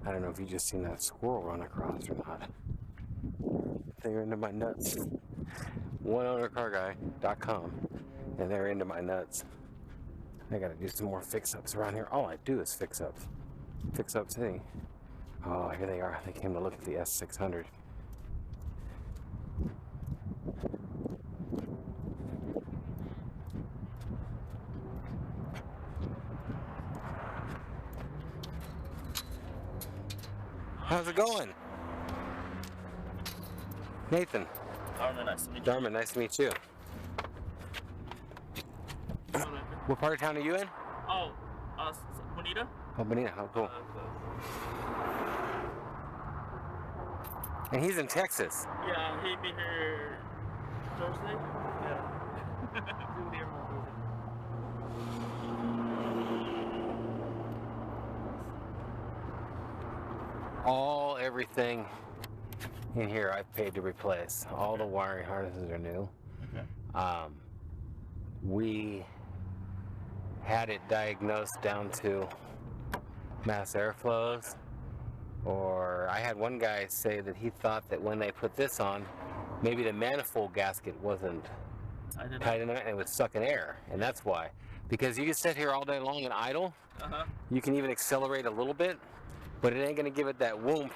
I don't know if you just seen that squirrel run across or not. They're into my nuts. OneOwnerCarGuy.com, and they're into my nuts. I gotta do some more fix-ups around here. All I do is fix-ups. Fix-up City. Oh, here they are. They came to look at the S600. How's it going? Nathan. Darman, nice to meet you. Darman, nice to meet you. What part of town are you in? Oh, Bonita. Oh, Bonita. How cool. And he's in Texas. Yeah, he'd be here Thursday. Yeah. He'll be here on Thursday. Everything in here I've paid to replace. All the wiring harnesses are new. Okay. We had it diagnosed down to mass airflows, or I had one guy say that he thought that when they put this on, maybe the manifold gasket wasn't tight enough and it was sucking air, and that's why. Because you can sit here all day long and idle. You can even accelerate a little bit, but it ain't gonna give it that whoomp.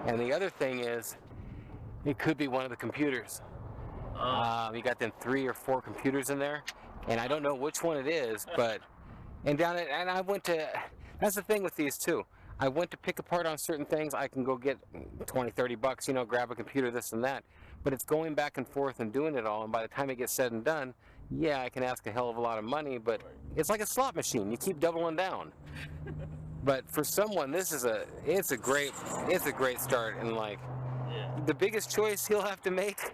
And the other thing is, it could be one of the computers. You got them 3 or 4 computers in there, and I don't know which one it is, but and I went to, that's the thing with these too. I went to pick apart on certain things. I can go get 20, 30 bucks, you know, grab a computer, this and that. But it's going back and forth and doing it all, and by the time it gets said and done, yeah, I can ask a hell of a lot of money, but it's like a slot machine. You keep doubling down. But for someone, it's a great start, and like the biggest choice he'll have to make,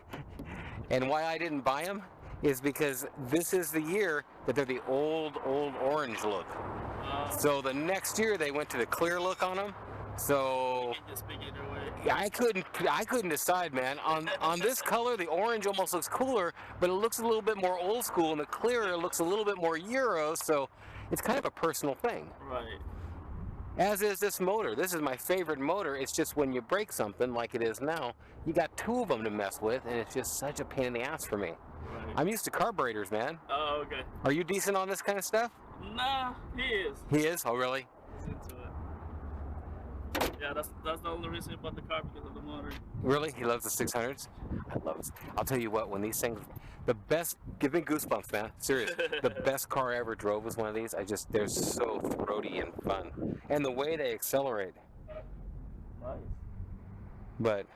and why I didn't buy him, is because this is the year that they're the old orange look. So the next year they went to the clear look on them. So I couldn't decide, man. On this color, the orange almost looks cooler, but it looks a little bit more old school, and the clear looks a little bit more Euro. So it's kind of a personal thing. Right. As is this motor. This is my favorite motor. It's just when you break something like it is now, you got 2 of them to mess with, and it's just such a pain in the ass for me. Right. I'm used to carburetors, man. Oh, okay. Are you decent on this kind of stuff? Nah, he is. He is? Oh, really? He's into it. Yeah, that's the only reason about the car, because of the motor. Really? He loves the 600s? I love it. I'll tell you what, when these things, the best, give me goosebumps, man. Serious. The best car I ever drove was one of these. They're so throaty and fun. And the way they accelerate. Nice. But.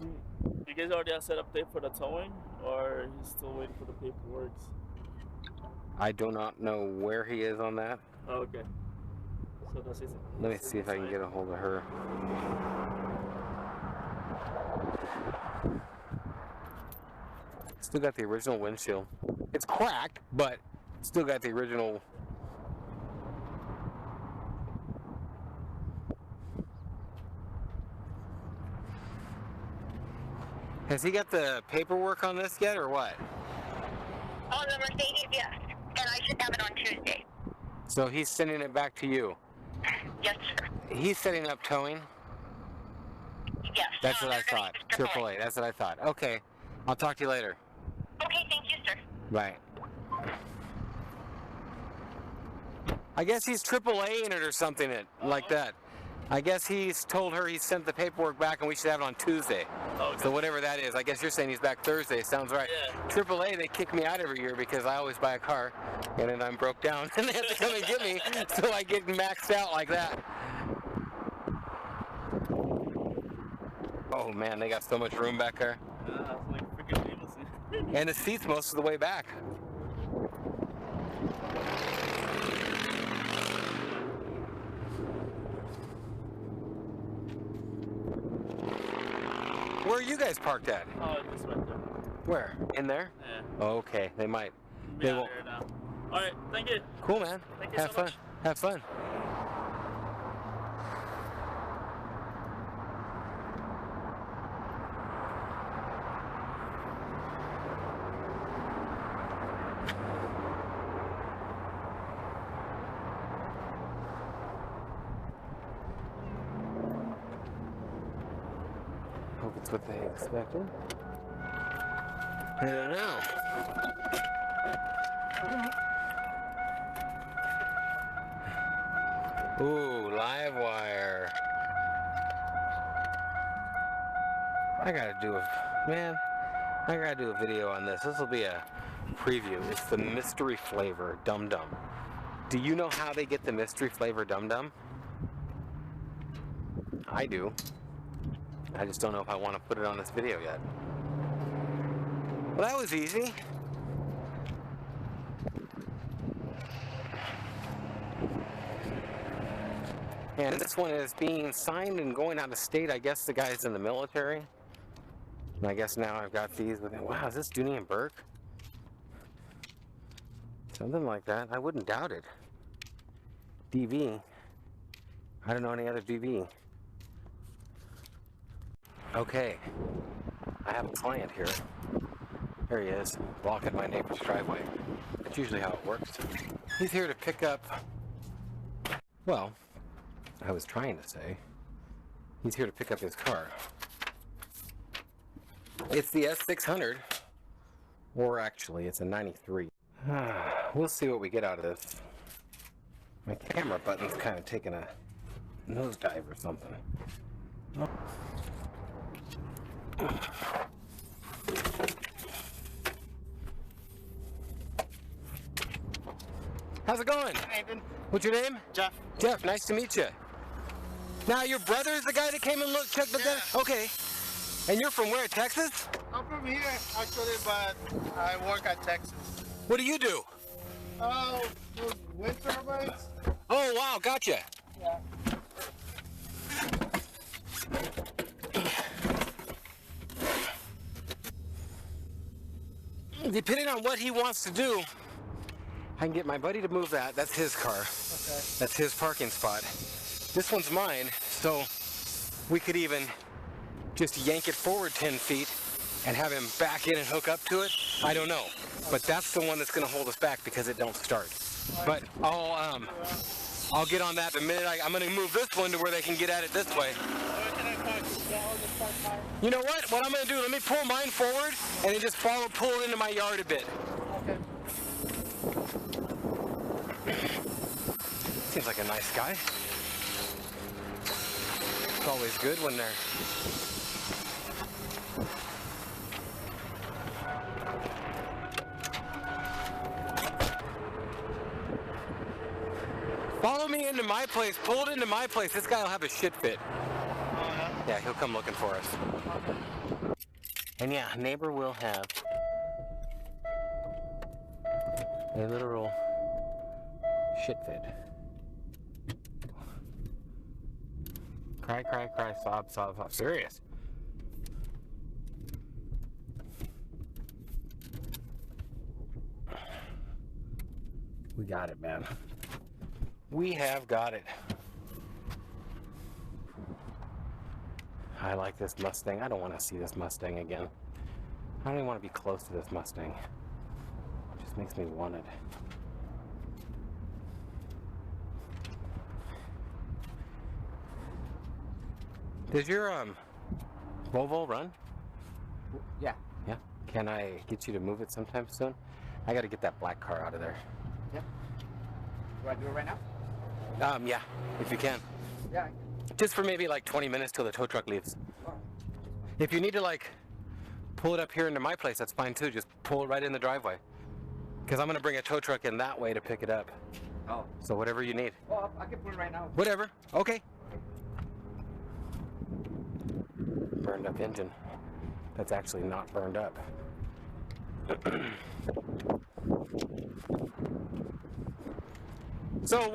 You guys already have set up date for the towing, or he's still waiting for the paperwork? I do not know where he is on that. Oh, okay. So that's his. Let me see if I can get a hold of her. Still got the original windshield. It's cracked, but still got the original. Has he got the paperwork on this yet, or what? Oh, the Mercedes, yes. And I should have it on Tuesday. So he's sending it back to you? Yes, sir. He's setting up towing? Yes. That's what I thought. AAA. That's what I thought. Okay. I'll talk to you later. Okay, thank you, sir. Right. I guess he's AAA in it or something like that. I guess he's told her he sent the paperwork back and we should have it on Tuesday. Okay. So whatever that is, I guess you're saying he's back Thursday. Sounds right. Yeah. AAA, they kick me out every year because I always buy a car and then I'm broke down and they have to come and get me, so I get maxed out like that. Oh man, they got so much room back there. It's like freaking limousine. And the seat's most of the way back. Where are you guys parked at? Oh, it's right there. Where? In there? Yeah. Oh, okay, they might. Be out here now. All right, thank you. Cool, man. Thank you Have so fun. much. Have fun. if it's what they expected. I don't know. Ooh, live wire. I gotta do a video on this. This will be a preview. It's the mystery flavor Dum Dum. Do you know how they get the mystery flavor Dum Dum? I do. I just don't know if I want to put it on this video yet. Well, that was easy. And this one is being signed and going out of state. I guess the guy's in the military. And I guess now I've got these with him. Wow, is this Dooney and Burke? Something like that. I wouldn't doubt it. DV. I don't know any other DV. Okay. I have a client here. Here he is, blocking my neighbor's driveway. That's usually how it works. He's here to pick up... Well, I was trying to say, he's here to pick up his car. It's the S600, or actually, it's a 93. We'll see what we get out of this. My camera button's kind of taking a nosedive or something. How's it going? Nathan. What's your name? Jeff. Jeff, nice to meet you. Now, your brother is the guy that came and checked the gun? Okay. And you're from where, Texas? I'm from here, actually, but I work at Texas. What do you do? Oh, wind turbines? Oh, wow, gotcha. Yeah. Depending on what he wants to do, I can get my buddy to move that. That's his car. Okay. That's his parking spot. This one's mine, so we could even just yank it forward 10 feet and have him back in and hook up to it. I don't know. But that's the one that's going to hold us back because it don't start. But I'll get on that the minute I'm going to move this one to where they can get at it this way. You know what? What I'm going to do, let me pull mine forward and then just pull it into my yard a bit. Okay. Seems like a nice guy. It's always good when they're... Follow me into my place. Pull it into my place. This guy will have a shit fit. Yeah, he'll come looking for us. And yeah, neighbor will have a literal shit fit. Cry, cry, cry, sob, sob, sob. Serious. We got it, man. We have got it. I like this Mustang. I don't want to see this Mustang again. I don't even want to be close to this Mustang. It just makes me want it. Does your Volvo run? Yeah. Yeah. Can I get you to move it sometime soon? I got to get that black car out of there. Yeah. Do I do it right now? Yeah, if you can. Yeah. Just for maybe like 20 minutes till the tow truck leaves. If you need to like pull it up here into my place, that's fine too. Just pull it right in the driveway. Because I'm going to bring a tow truck in that way to pick it up. Oh. So whatever you need. Well, I can put it right now. Whatever. Okay. Burned up engine. That's actually not burned up. So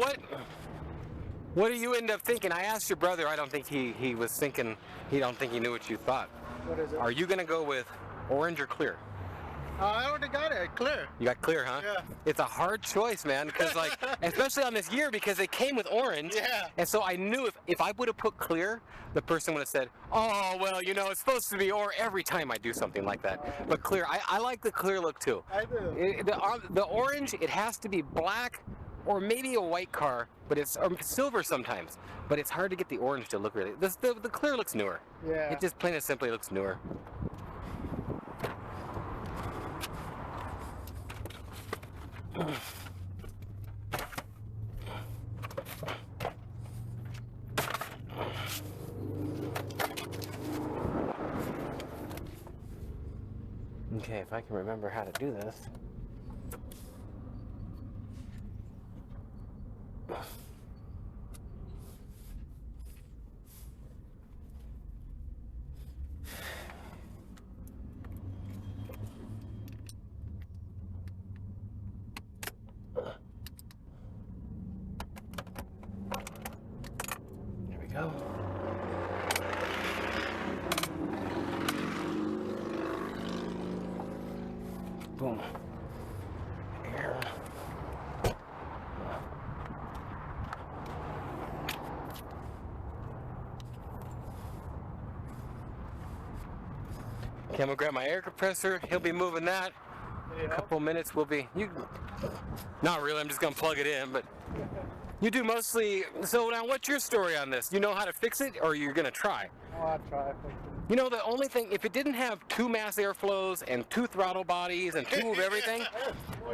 what do you end up thinking? I asked your brother. I don't think he was thinking. He don't think he knew what you thought. What is it? Are you gonna go with orange or clear? I already got it. Clear. You got clear, huh? Yeah. It's a hard choice, man, because like, especially on this year, because it came with orange. Yeah. And so I knew if I would have put clear, the person would have said, oh, well, you know, it's supposed to be or every time I do something like that. But clear, I like the clear look too. I do. The orange, it has to be black or maybe a white car, but it's or silver sometimes. But it's hard to get the orange to look really. The clear looks newer. Yeah. It just plain and simply looks newer. Okay, if I can remember how to do this. There we go. Boom. Air. Okay, I'm gonna grab my air compressor. He'll be moving that. Yeah. A couple minutes we'll be. Not really, I'm just gonna plug it in, but you do mostly. So now what's your story on this? You know how to fix it, or you're gonna try? Oh, I'll try. You know, the only thing, if it didn't have 2 mass airflows and 2 throttle bodies and 2 of everything,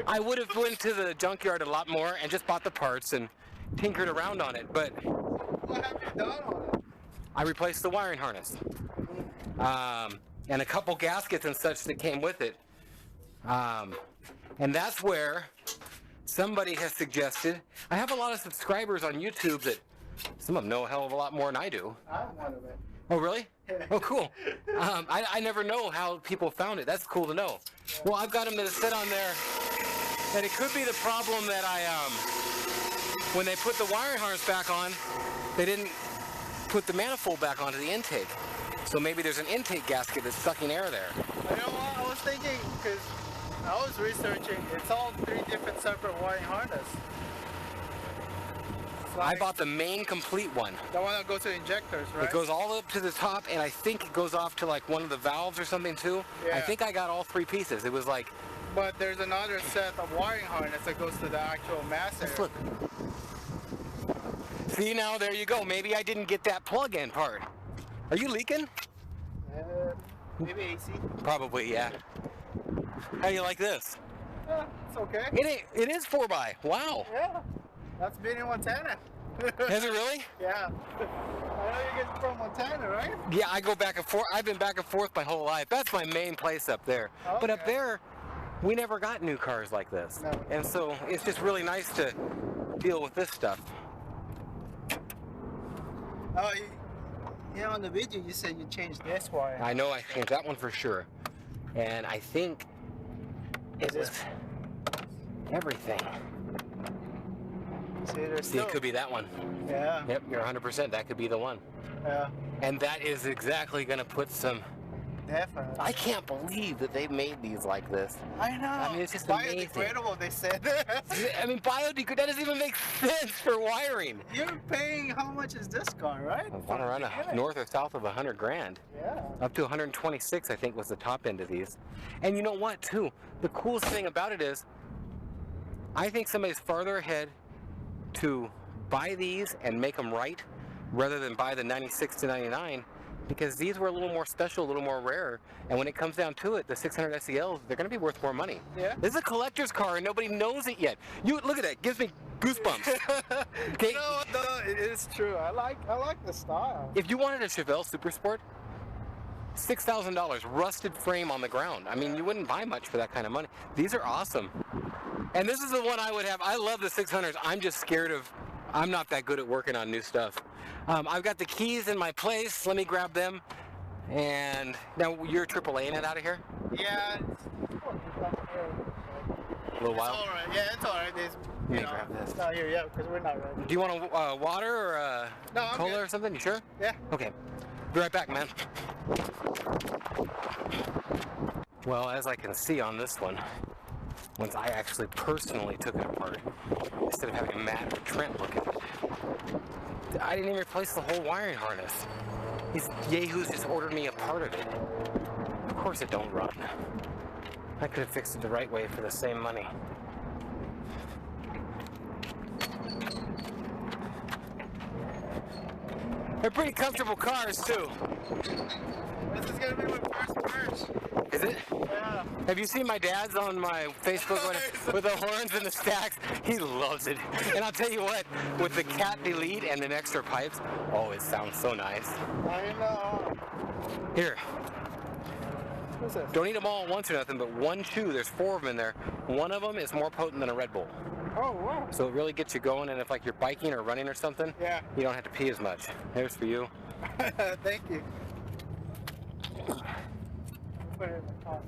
I would have went to the junkyard a lot more and just bought the parts and tinkered around on it. But What have you done on it? I replaced the wiring harness. And a couple gaskets and such that came with it. And that's where somebody has suggested, I have a lot of subscribers on YouTube that some of them know a hell of a lot more than I do. I'm one of it. Oh, really? Oh, cool. I never know how people found it. That's cool to know. Well, I've got them that sit on there, and it could be the problem that when they put the wiring harness back on, they didn't put the manifold back onto the intake. So maybe there's an intake gasket that's sucking air there. You know what? I was thinking, because I was researching, it's all 3 different separate wiring harness. I bought the main complete one. The one that goes to the injectors, right? It goes all up to the top, and I think it goes off to like one of the valves or something too. Yeah. I think I got all 3 pieces. It was like, But there's another set of wiring harness that goes to the actual mass let's area. look. See, now there you go. Maybe I didn't get that plug-in part. Are you leaking? Maybe AC. Probably, yeah. How do you like this? Yeah, it's okay. It is 4x. Wow. Yeah, that's been in Montana. Is it really? Yeah. I know you guys are from Montana, right? Yeah, I go back and forth. I've been back and forth my whole life. That's my main place up there. But up Okay. there, we never got new cars like this. No. And so it's just really nice to deal with this stuff. Oh, yeah, on the video you said you changed this wire. I know I changed that one for sure. And I think it was everything. See, it could be that one. Yeah. Yep, you're 100%. That could be the one. Yeah. And that is exactly going to put some... Definitely. I can't believe that they made these like this. I know. I mean, it's just amazing. Biodegradable, they said. I mean, biodegradable, that doesn't even make sense for wiring. You're paying, how much is this car, right? I want to run north or south of 100 grand. Yeah. Up to 126, I think, was the top end of these. And you know what, too? The coolest thing about it is, I think somebody's farther ahead to buy these and make them right, rather than buy the 96 to 99, because these were a little more special, a little more rare. And when it comes down to it, the 600 SELs, they're going to be worth more money. Yeah. This is a collector's car, and nobody knows it yet. You look at that, gives me goosebumps. Okay. No, it is true. I like the style. If you wanted a Chevelle Super Sport, $6,000, rusted frame on the ground. I mean, you wouldn't buy much for that kind of money. These are awesome. And this is the one I would have. I love the 600s. I'm just scared of, I'm not that good at working on new stuff. I've got the keys in my place. Let me grab them. And now you're AAA-ing it out of here? Yeah. A little while? It's all right. Yeah, it's all right. There's, Let me grab this. It's not here yet because we're not ready. Do you want a water or a No, I'm cola good. or something? You sure? Yeah. Okay. Be right back, man. Well, as I can see on this one, once I actually personally took it apart, instead of having Matt or Trent look at it, I didn't even replace the whole wiring harness. These yahoos just ordered me a part of it. Of course it don't run. I could have fixed it the right way for the same money. They're pretty comfortable cars too. This is gonna be my first merch. Is it? Yeah. Have you seen my dad's on my Facebook with the horns and the stacks? He loves it. And I'll tell you what, with the cat delete and the extra pipes, oh, it sounds so nice. I know. Here, What's this? don't eat them all at once or nothing, but one chew, there's 4 of them in there. One of them is more potent than a Red Bull. Oh, wow. So it really gets you going, and if like you're biking or running or something, Yeah. you don't have to pee as much. There's for you. Thank you. Put it in my car.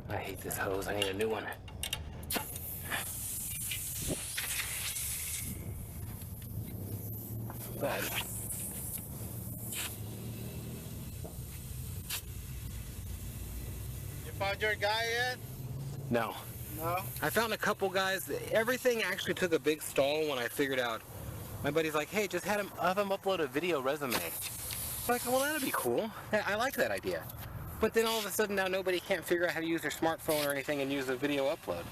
I hate this hose, I need a new one. But You found your guy yet? no. No. I found a couple guys. Everything actually took a big stall when I figured out. My buddy's like, hey, just have him upload a video resume. I'm like, well, that'd be cool. I like that idea. But then all of a sudden now nobody can't figure out how to use their smartphone or anything and use a video upload.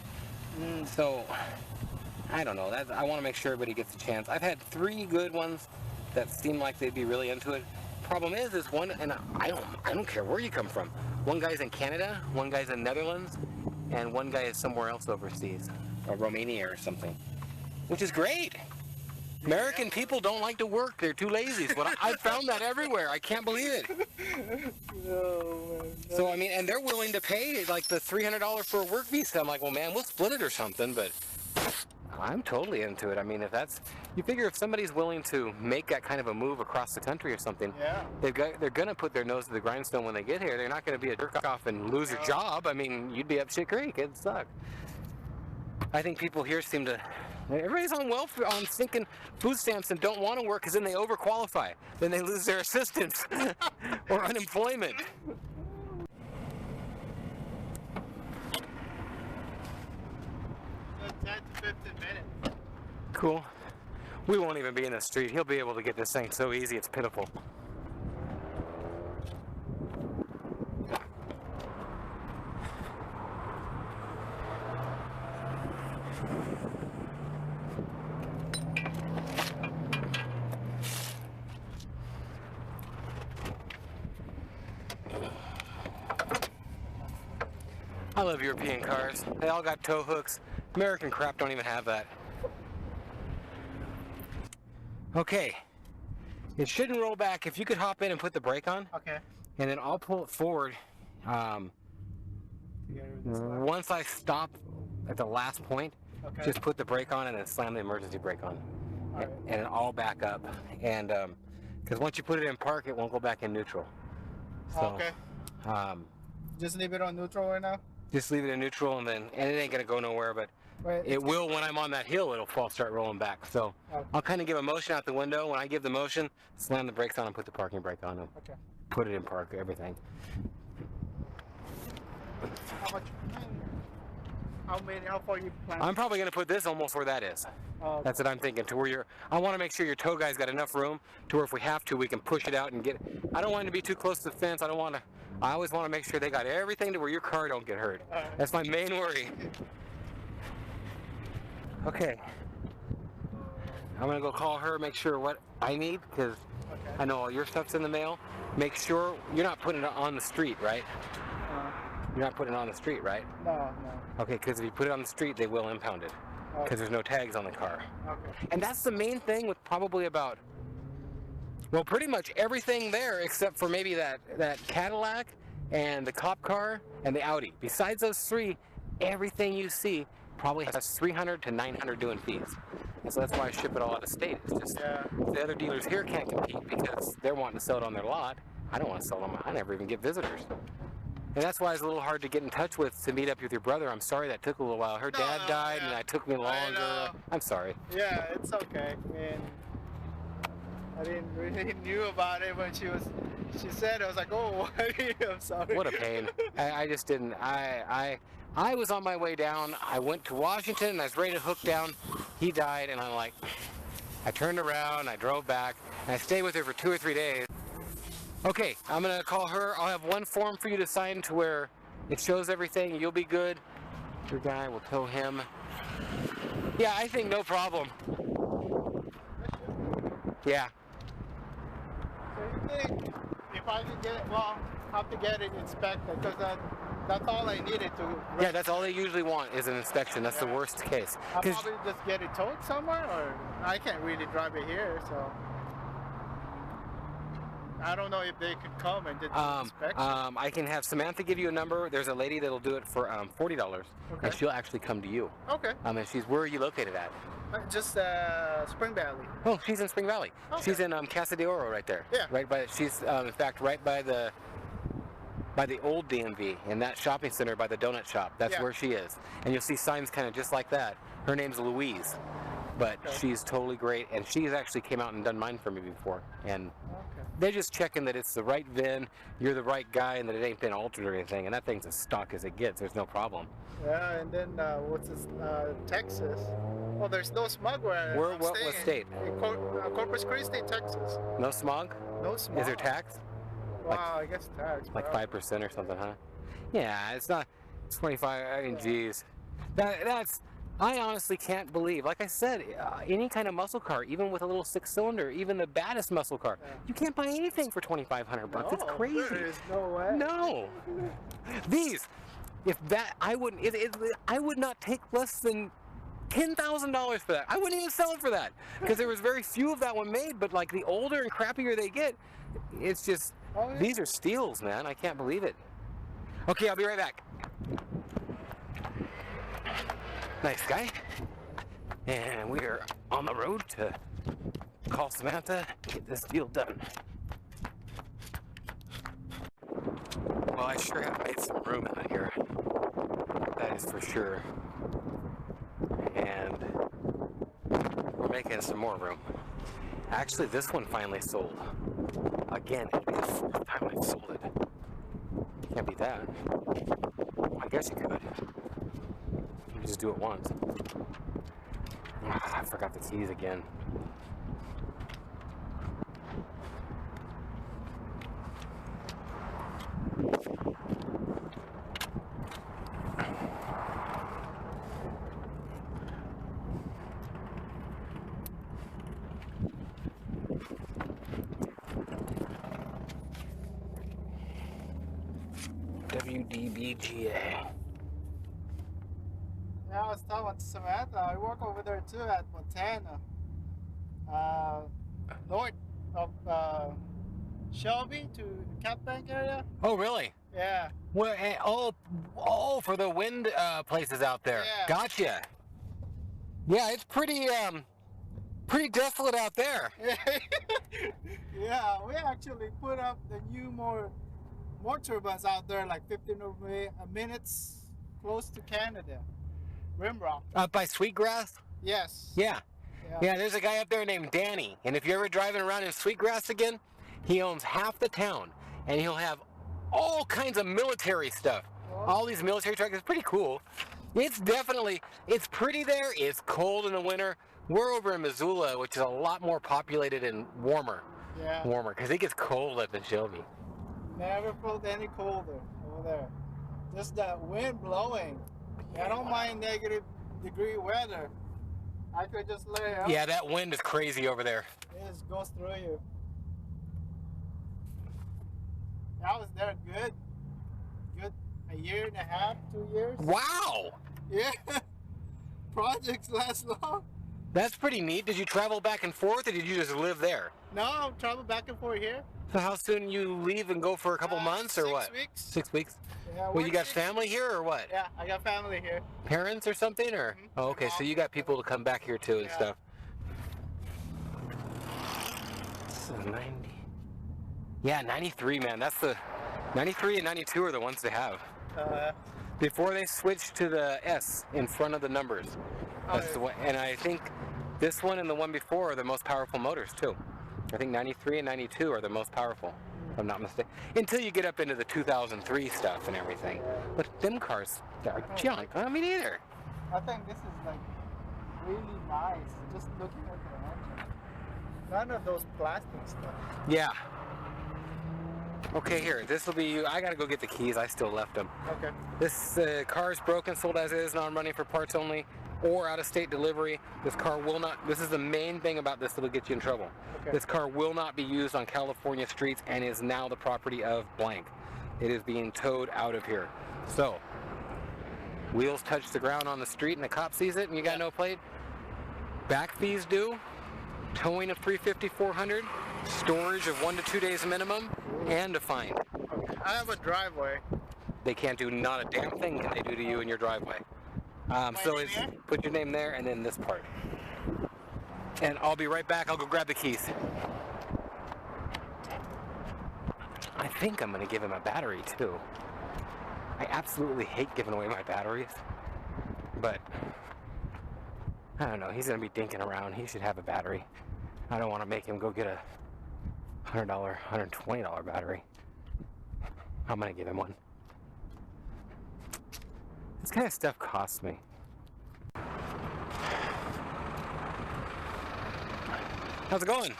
So, I don't know. I want to make sure everybody gets a chance. I've had 3 good ones that seem like they'd be really into it. Problem is one, and I don't care where you come from. One guy's in Canada, one guy's in Netherlands, and one guy is somewhere else overseas, or Romania or something, which is great. American people don't like to work; they're too lazy. But I found that everywhere. I can't believe it. No, man. So I mean, and they're willing to pay like the $300 for a work visa. I'm like, well, man, we'll split it or something. But I'm totally into it. I mean, you figure if somebody's willing to make that kind of a move across the country or something, Yeah. they're gonna put their nose to the grindstone when they get here. They're not gonna be a jerk off and lose your job. I mean, you'd be up shit creek. It'd suck. I think people here seem to. Everybody's on welfare, on sinking food stamps and don't want to work because then they overqualify. Then they lose their assistance or unemployment. 10 to 15 minutes. Cool. We won't even be in the street. He'll be able to get this thing so easy, it's pitiful. I love European cars. They all got tow hooks. American crap don't even have that. Okay. It shouldn't roll back. If you could hop in and put the brake on, Okay. and then I'll pull it forward. Together with this one. Once I stop at the last point, Okay. just put the brake on and then slam the emergency brake on. Alright. And I'll back up. And because once you put it in park, it won't go back in neutral. So, Okay. Just leave it on neutral right now? just leave it in neutral, and it ain't gonna go nowhere, but Wait. it will when I'm on that hill. It'll start rolling back. So Okay. I'll kind of give a motion out the window. When I give the motion, slam the brakes on and put the parking brake on and Okay. put it in park. Everything. How much? How far you plan? I'm probably gonna put this almost where that is. Oh, That's what I'm thinking. To where I want to make sure your tow guy's got enough room to where if we have to, we can push it out and get. I don't want it to be too close to the fence. I always want to make sure they got everything to where your car don't get hurt. Alright. That's my main worry. Okay. I'm gonna go call her, make sure what I need, because okay. I know all your stuff's in the mail. Make sure you're not putting it on the street, right? You're not putting it on the street, right? No. Okay, because if you put it on the street, they will impound it. Because there's no tags on the car. Okay. And that's the main thing with probably about, well, pretty much everything there except for maybe that Cadillac and the cop car and the Audi. Besides those 3, everything you see probably has 300 to 900 doing fees. And so that's why I ship it all out of state. It's just Yeah. the other dealers here can't compete because they're wanting to sell it on their lot. I don't want to sell them. I never even get visitors. And that's why it's a little hard to get in touch with to meet up with your brother. I'm sorry that took a little while. Her dad died and that took me longer. know. I'm sorry. Yeah, it's okay. I mean, I didn't really knew about it when she said it. I was like, oh, I'm sorry. What a pain. I just didn't. I was on my way down. I went to Washington and I was ready to hook down. He died and I'm like, I turned around, I drove back, and I stayed with her for 2 or 3 days. Okay, I'm gonna call her. I'll have one form for you to sign to where it shows everything. You'll be good. Your guy will tow him. Yeah, I think no problem. Yeah. So you think if I could get it, well, I have to get it inspected because that's all I needed to. Yeah, that's all they usually want is an inspection. That's the worst case. I'll probably just get it towed somewhere, or I can't really drive it here, so. I don't know if they could come and did the inspection. I can have Samantha give you a number. There's a lady that'll do it for $40, Okay. and she'll actually come to you. Okay. And where are you located at? Just Spring Valley. Oh, she's in Spring Valley. Okay. She's in Casa de Oro right there. Yeah. Right by. She's in fact right by the old DMV in that shopping center by the donut shop. That's where she is, and you'll see signs kind of just like that. Her name's Louise, but she's totally great, and she's actually came out and done mine for me before, and. They're just checking that it's the right VIN, you're the right guy, and that it ain't been altered or anything. And that thing's as stock as it gets. There's no problem. Yeah, and then what's this? Texas. Well, there's no smog where I'm What staying. state? In Corpus Christi, Texas. No smog? No smog. Is there tax? Wow, I guess tax. Like 5% or something, huh? Yeah, it's not 25. I mean, geez, that's. I honestly can't believe, like I said, any kind of muscle car, even with a little 6-cylinder, even the baddest muscle car, you can't buy anything for $2,500 bucks. It's crazy. There is no way. No. These, I would not take less than $10,000 for that. I wouldn't even sell it for that because there was very few of that one made. But like the older and crappier they get, it's just these are steals, man. I can't believe it. Okay, I'll be right back. Nice guy. And we are on the road to call Samantha and get this deal done. Well, I sure have made some room out here. That is for sure. And we're making some more room. Actually, this one finally sold. Again, it'd be the 4th time I've sold it. Can't beat that. I guess you could. You just do it once. I forgot the keys again. WDBGA. Yeah, I was talking to Samantha. I work over there too at Montana. North of Shelby to Cap Bank area. Oh, really? Yeah. Well, for the wind places out there. Yeah. Gotcha. Yeah, it's pretty desolate out there. Yeah, we actually put up the new more turbines out there, like 15 minutes close to Canada. Rimrock. Up by Sweetgrass? Yes. Yeah. Yeah, there's a guy up there named Danny, and if you're ever driving around in Sweetgrass again, he owns half the town, and he'll have all kinds of military stuff. All these military trucks. It's pretty cool. It's pretty there. It's cold in the winter. We're over in Missoula, which is a lot more populated and warmer. Yeah. Warmer, because it gets cold up in Shelby. Never felt any colder over there. Just the wind blowing. I don't mind -degree weather. I could just lay up. Yeah, that wind is crazy over there. It just goes through you. I was there good a year and a half, 2 years. Wow! Yeah. Projects last long. That's pretty neat. Did you travel back and forth, or did you just live there? No, I'll travel back and forth here. So how soon you leave and go for a couple months, or what? 6 weeks. 6 weeks? Yeah, Well, you got family here, or what? Yeah, I got family here. Parents or something, or? Mm-hmm. Oh, okay, so you got people to come back here too and stuff. This is 90. Yeah, 93, man. That's the 93 and 92 are the ones they have. Before they switched to the S in front of the numbers. That's the one, and I think this one and the one before are the most powerful motors too. I think 93 and 92 are the most powerful, if I'm not mistaken. Until you get up into the 2003 stuff and everything. But them cars are junk. I mean, either. I think this is like really nice. Just looking at the engine. None of those plastic stuff. Yeah. Okay, here. This will be you. I gotta go get the keys. I still left them. Okay. This car is broken, sold as is, non-running for parts only, or out-of-state delivery. This car will not. This is the main thing about this that'll get you in trouble. Okay. This car will not be used on California streets and is now the property of blank. It is being towed out of here. So, wheels touch the ground on the street and the cop sees it and you got no plate. Back fees due. Towing of $350, $400. Storage of 1 to 2 days minimum, and a fine. Okay. I have a driveway. They can't do not a damn thing can they do to you in your driveway. So name it's here? put your name there and then this part. And I'll be right back. I'll go grab the keys. I think I'm gonna give him a battery too. I absolutely hate giving away my batteries, but I don't know. He's gonna be dinking around. He should have a battery. I don't want to make him go get a $100, $120 battery. I'm gonna give him one. This kind of stuff costs me. How's it going?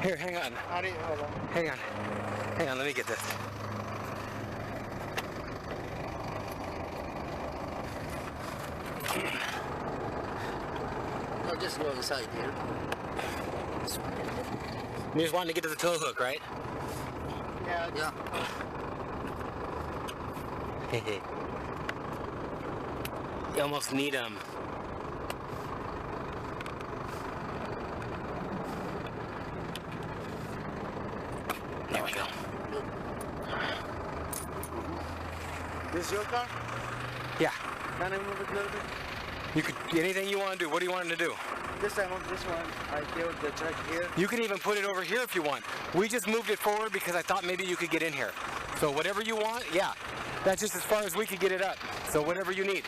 Here, hang on. How do you, hold on. Hang on. Hang on, let me get this. No, just go inside here. You just wanted to get to the tow hook, right? Yeah. Yeah. You almost need them. There we go. This is your car? Yeah. Can I move it a little bit? You could anything you want to do. What do you want him to do? This time on this one, I feel the track here. You can even put it over here if you want. We just moved it forward because I thought maybe you could get in here. So whatever you want, yeah. That's just as far as we could get it up. So whatever you need.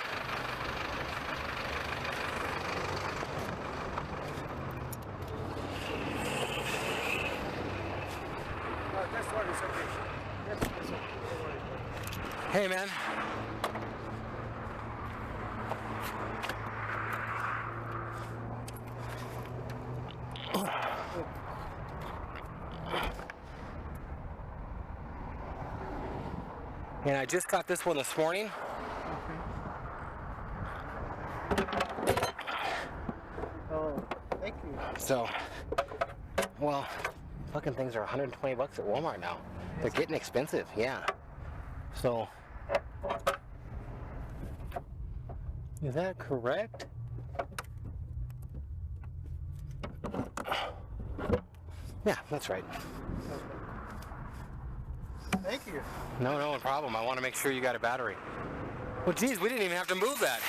This one is okay. This one is okay. Don't worry. Hey, man. And I just got this one this morning. Oh, thank you. So, well, fucking things are 120 bucks at Walmart now. They're getting expensive, yeah. So, is that correct? Yeah, that's right. Thank you. No problem. I want to make sure you got a battery. Well, geez, we didn't even have to move that.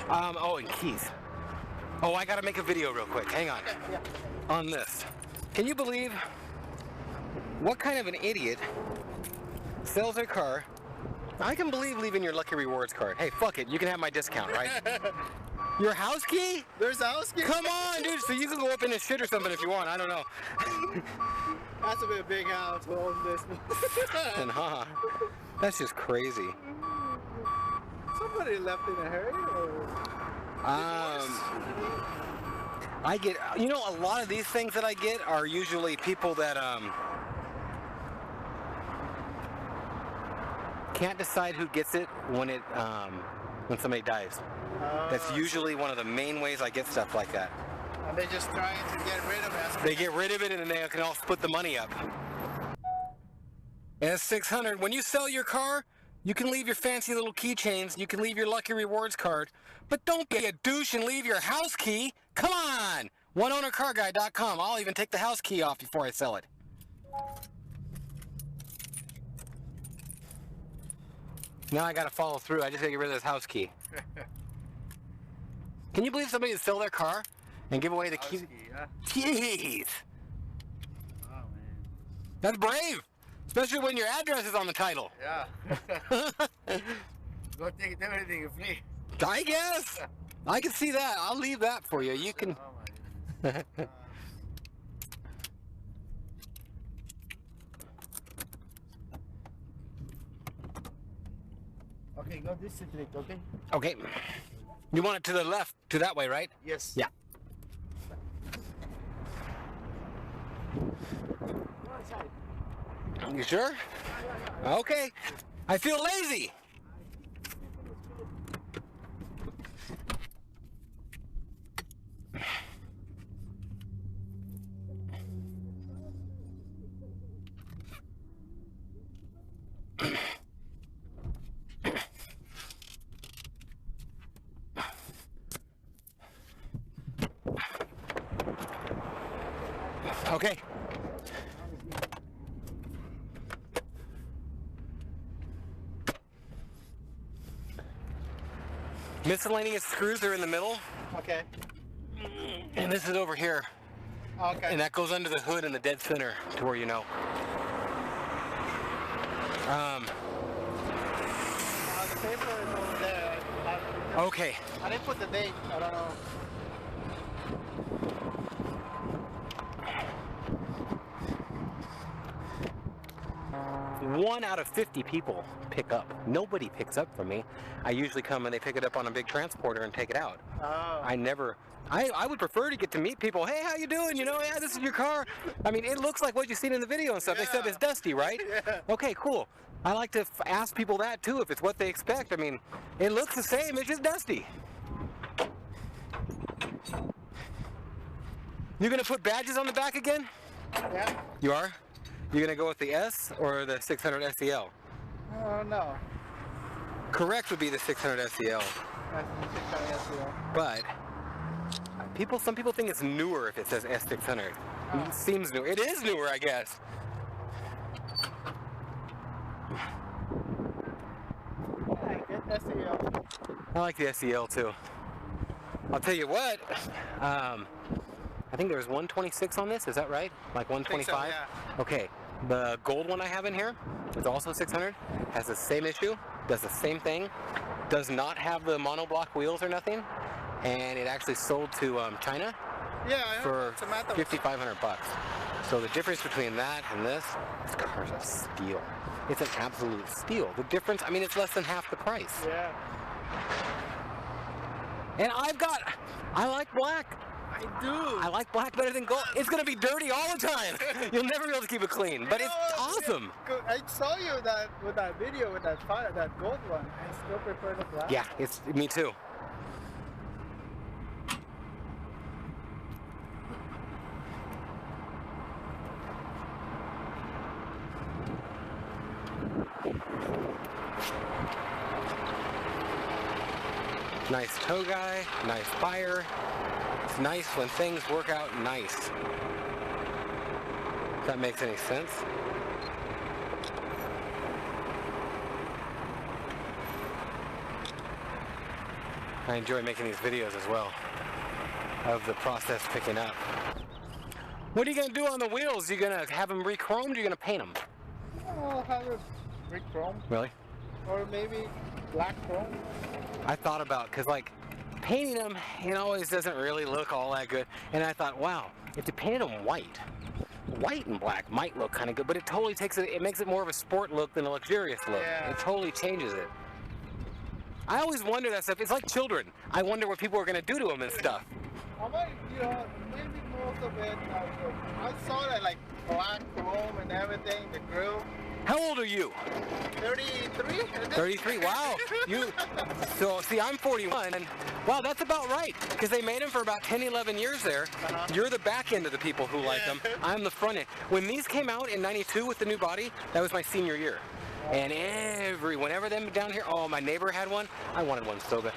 Oh, and keys. Oh, I gotta make a video real quick. Hang on. Yeah. On this. Can you believe what kind of an idiot sells their car? I can believe leaving your Lucky Rewards card. Hey, fuck it. You can have my discount, right? Your house key? There's a house key. Come on, dude. So you can go up in his shit or something if you want. I don't know. That's a bit big house to own this one. And that's just crazy. Somebody left in a hurry or? I get, you know, a lot of these things that I get are usually people that can't decide who gets it when when somebody dies. That's usually one of the main ways I get stuff like that. And they're just trying to get rid of it. They get rid of it and then they can all split the money up. S600, when you sell your car, you can leave your fancy little keychains, you can leave your Lucky Rewards card, but don't be a douche and leave your house key. Come on! OneOwnerCarGuy.com. I'll even take the house key off before I sell it. Now I gotta follow through. I just gotta get rid of this house key. Can you believe somebody would sell their car and give away the key? Yeah. Jeez! Oh man. That's brave! Especially when your address is on the title. Yeah. Go take everything free. I guess. I can see that. I'll leave that for you. You can. Oh my goodness. Okay, go this street, okay? Okay. You want it to the left, to that way, right? Yes. Yeah. outside. You sure? Okay. I feel lazy. Okay. Miscellaneous screws are in the middle, Okay. and this is over here, Okay. and that goes under the hood in the dead center to where you know. The paper is over there. Okay. I didn't put the date. I don't know. 1 out of 50 people pick up. Nobody picks up from me. I usually come and they pick it up on a big transporter and take it out. Oh. I would prefer to get to meet people. Hey, how you doing? You know, yeah, this is your car. I mean, it looks like what you've seen in the video and stuff, except it's dusty, right? Yeah. Okay, cool. I like to ask people that too, if it's what they expect. I mean, it looks the same, it's just dusty. You gonna put badges on the back again? Yeah. You are? You gonna go with the S or the 600 SEL? Oh no. Correct would be the 600 SEL, That's the 600 SEL. but some people think it's newer if it says S600. Oh. It seems new. It is newer, I guess. I get SEL. I like the SEL too. I'll tell you what, I think there was 126 on this, is that right? Like 125? yeah. Okay, the gold one I have in here is also 600, has the same issue, does the same thing, does not have the monoblock wheels or nothing, and it actually sold to China Yeah, I for heard Samantha was- $5,500. So the difference between that and this car's a steal. It's an absolute steal. The difference, I mean, it's less than half the price. Yeah. And I like black. I do. I like black better than gold. It's gonna be dirty all the time. You'll never be able to keep it clean, but it's awesome. I saw you with that video with that gold one. I still prefer the black. Yeah, it's me too. Nice tow guy, nice fire. It's nice when things work out nice. If that makes any sense. I enjoy making these videos as well of the process picking up. What are you gonna do on the wheels? You gonna have them re-chromed or you gonna paint them? I'll have it brick chrome Really? or maybe black chrome. I thought about, cause like painting them, it always doesn't really look all that good. And I thought, wow, if you painted them white and black might look kind of good, but it totally it makes it more of a sport look than a luxurious look. Yeah. It totally changes it. I always wonder that stuff. It's like children. I wonder what people are gonna do to them and stuff. I might, maybe most of it. I saw that like black chrome and everything, the grill. How old are you? 33? 33, wow. So see, I'm 41, and wow, that's about right, because they made them for about 10, 11 years there. You're the back end of the people who like them. I'm the front end. When these came out in 92 with the new body, that was my senior year. And whenever them down here, oh, my neighbor had one. I wanted one so bad.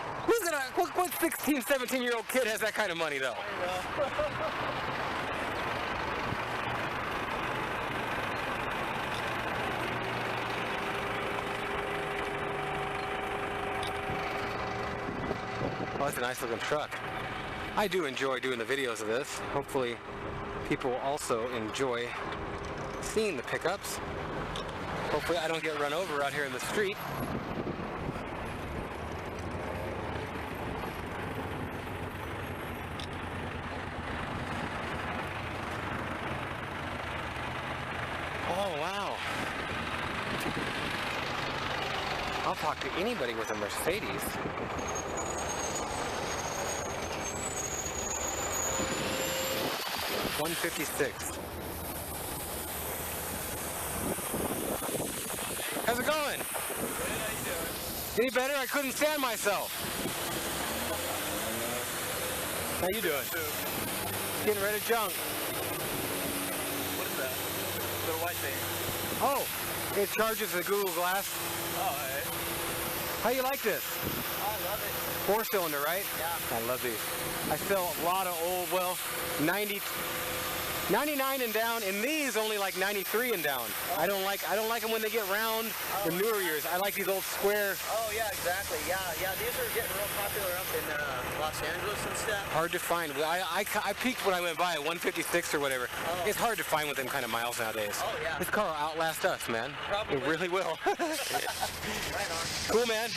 What 16, 17-year-old kid has that kind of money, though? Well, that's a nice looking truck. I do enjoy doing the videos of this. Hopefully people also enjoy seeing the pickups. Hopefully I don't get run over out here in the street. Oh, wow. I'll talk to anybody with a Mercedes. $156. doing? Good, how you doing? Any better? I couldn't stand myself. How you doing? Getting rid of junk. What is that? Little white thing. Oh, it charges the Google Glass. Oh, hey. How you like this? I love it. 4-cylinder, right? Yeah. I love these. I sell a lot of old, well, 99 and down, and these only like 93 and down. I don't like them when they get round. The newer years, I like these old square. Oh, yeah, exactly. Yeah, these are getting real popular up in Los Angeles and stuff. Hard to find. I peeked when I went by at 156 or whatever. Oh. It's hard to find with them kind of miles nowadays. Oh, yeah. This car will outlast us, man. Probably. It really will. Right on. Cool, man.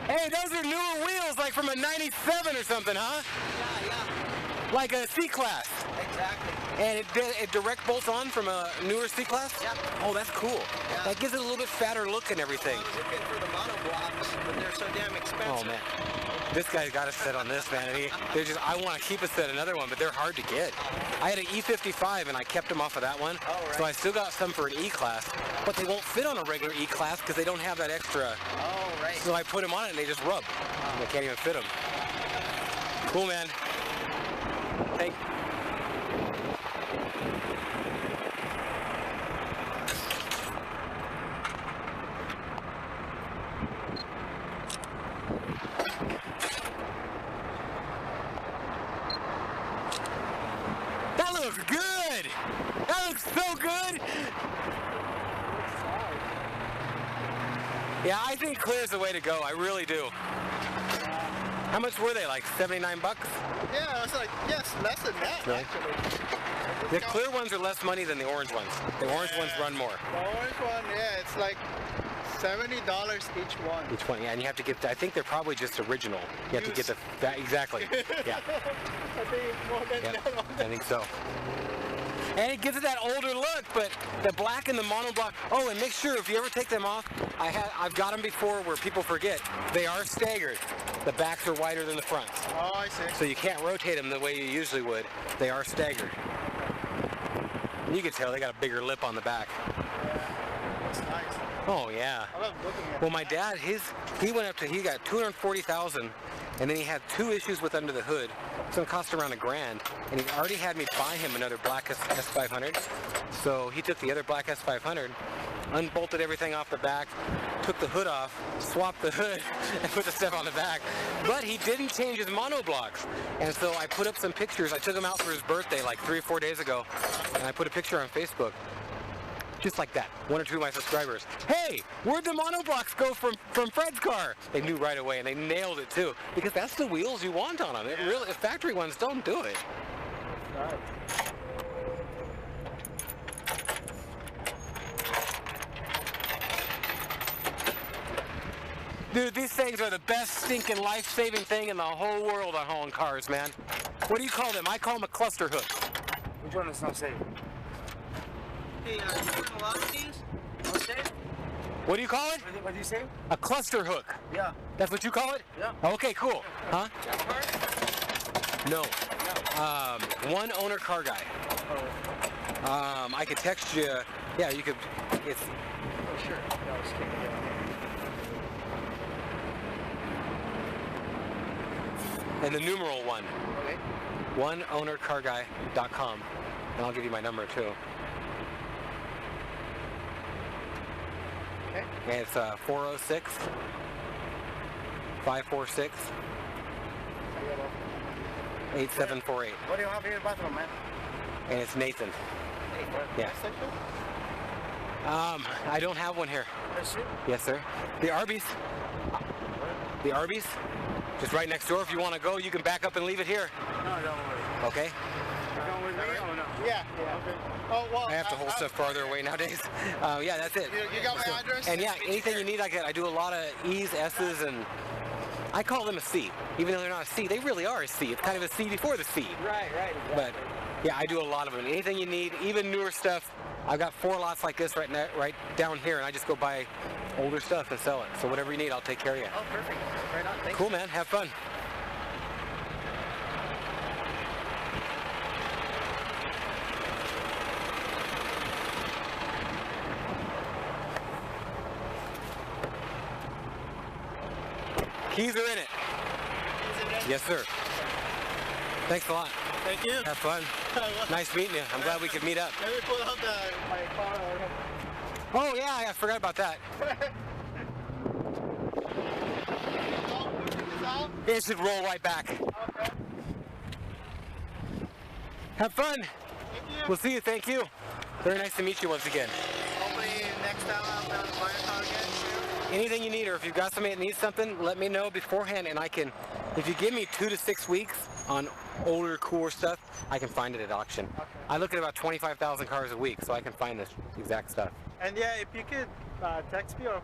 Hey, those are newer wheels, like from a 97 or something, huh? Yeah. Like a C-Class. Exactly. And it direct bolts on from a newer C-Class? Yeah. Oh, that's cool. Yeah. That gives it a little bit fatter look and everything. I was looking for the monoblocks, but they're so damn expensive. Oh, man. This guy's got a set on this, man. I want to keep a set, another one, but they're hard to get. I had an E55, and I kept them off of that one. Oh, right. So I still got some for an E-Class, but they won't fit on a regular E-Class because they don't have that extra. Oh, right. So I put them on it, and they just rub. I can't even fit them. Cool, man. Thank you. That looks good! That looks so good! Yeah, I think clear's the way to go. I really do. How much were they? Like 79 bucks? Yeah, I was like, yes, less than that, Really? actually. The clear ones are less money than the orange ones. The orange ones run more. The orange one, yeah, it's like $70 each one. Each one, yeah, and you have to get, I think they're probably just original. You have to get that, exactly. Yeah, I think it's more than yeah, that. I think so. And it gives it that older look, but the black and the monoblock, oh, and make sure if you ever take them off, I've got them before where people forget, they are staggered. The backs are wider than the fronts. Oh, I see. So you can't rotate them the way you usually would. They are staggered. And you can tell they got a bigger lip on the back. That's nice. Oh, yeah. I love looking at Well, my dad, he got 240,000, and then he had 2 issues with under the hood. It's gonna cost around $1,000, and he already had me buy him another black S500. So he took the other black S500, unbolted everything off the back, took the hood off, swapped the hood, and put the stuff on the back. But he didn't change his monoblocks. And so I put up some pictures. I took him out for his birthday like 3 or 4 days ago, and I put a picture on Facebook. Just like that. 1 or 2 of my subscribers. Hey, where'd the monoblocks go from Fred's car? They knew right away, and they nailed it too. Because that's the wheels you want on them. It really, the factory ones don't do it. Right. Dude, these things are the best stinking life-saving thing in the whole world on hauling cars, man. What do you call them? I call them a cluster hook. Which one is not safe? Hey, you putting a lot of these? Okay. What do you call it? What do you say? A cluster hook. Yeah. That's what you call it? Yeah. Okay, cool. Huh? That part? No. One owner car guy. Oh. I could text you. Yeah, you could. It's. Oh, sure. No, it's kidding. And the numeral 1. Okay. oneownercarguy.com. And I'll give you my number too. Okay. And it's 406 546 8748. What do you have here in the bathroom, man? And it's Nathan. Hey, Yeah. I don't have one here. That's it? Yes, sir. The Arby's. The Arby's. Just right next door. If you want to go, you can back up and leave it here. No, don't worry. Okay? You going with me or no? Yeah, yeah. Okay. Oh, well. I have to hold stuff farther away nowadays. Yeah, that's it. You got my address? And yeah, anything you need, I do a lot of E's, S's, and I call them a C. Even though they're not a C, they really are a C. It's kind of a C before the C. Right, exactly. But yeah, I do a lot of them. Anything you need, even newer stuff. I've got 4 lots like this right down here, and I just go buy older stuff and sell it. So whatever you need, I'll take care of you. Oh, perfect. Right on. Thank Cool, man. Have fun. Keys are in it. Yes, sir. Thanks a lot. Thank you. Have fun. Nice meeting you. I'm glad we could meet up. Let me pull out my car. Oh, yeah, I forgot about that. It should roll right back. Okay. Have fun. Thank you. We'll see you. Thank you. Very nice to meet you once again. Hopefully next time I'm going to buy a car again. Anything you need, or if you've got somebody that needs something, let me know beforehand, and I can, if you give me 2 to 6 weeks on older, cooler stuff, I can find it at auction. Okay. I look at about 25,000 cars a week, so I can find this exact stuff. And yeah, if you could text me or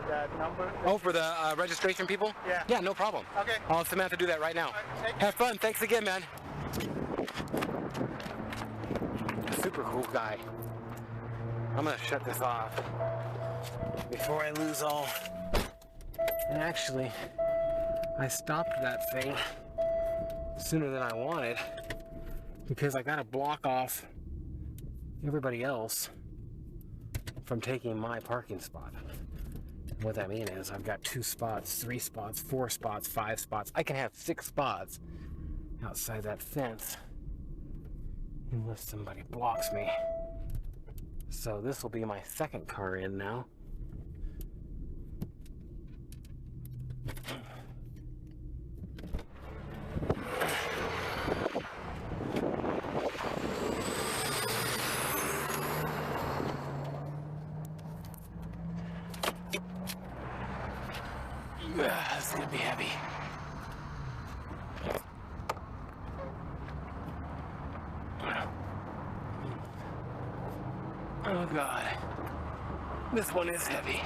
that number. Oh, for the registration people? Yeah. Yeah, no problem. Okay. I'll Samantha do that right now. Thank you. Have fun. Thanks again, man. Super cool guy. I'm gonna shut this off before I lose all. And actually, I stopped that thing sooner than I wanted because I gotta block off everybody else from taking my parking spot. What that means is I've got 2 spots, 3 spots, 4 spots, 5 spots. I can have 6 spots outside that fence unless somebody blocks me. So this will be my second car in now. This is gonna be heavy. Oh God, this one is heavy.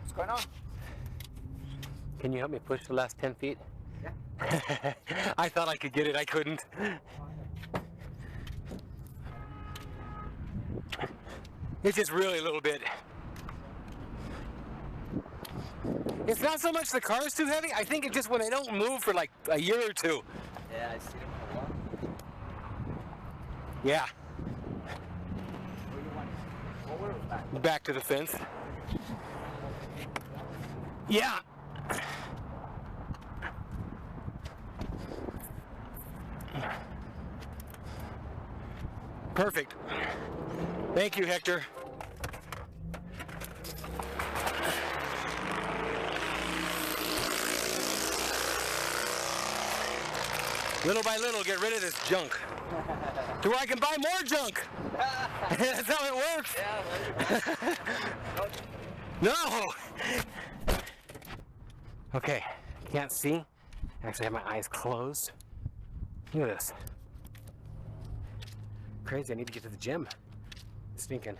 What's going on? Can you help me push the last 10 feet? Yeah. I thought I could get it, I couldn't. It's just really a little bit. It's not so much the car's too heavy, I think it's just when they don't move for like a year or 2. Yeah, I see them for a while. Yeah, Where you want? Forward or back? back to the fence. Yeah. Perfect. Thank you, Hector. Little by little, get rid of this junk. To where I can buy more junk. That's how it works. No! Okay, can't see. Actually, I have my eyes closed. Look at this. Crazy, I need to get to the gym. Stinking.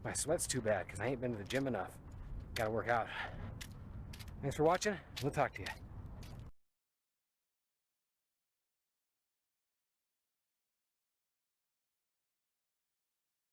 My sweat's too bad because I ain't been to the gym enough. Gotta work out. Thanks for watching. We'll talk to you.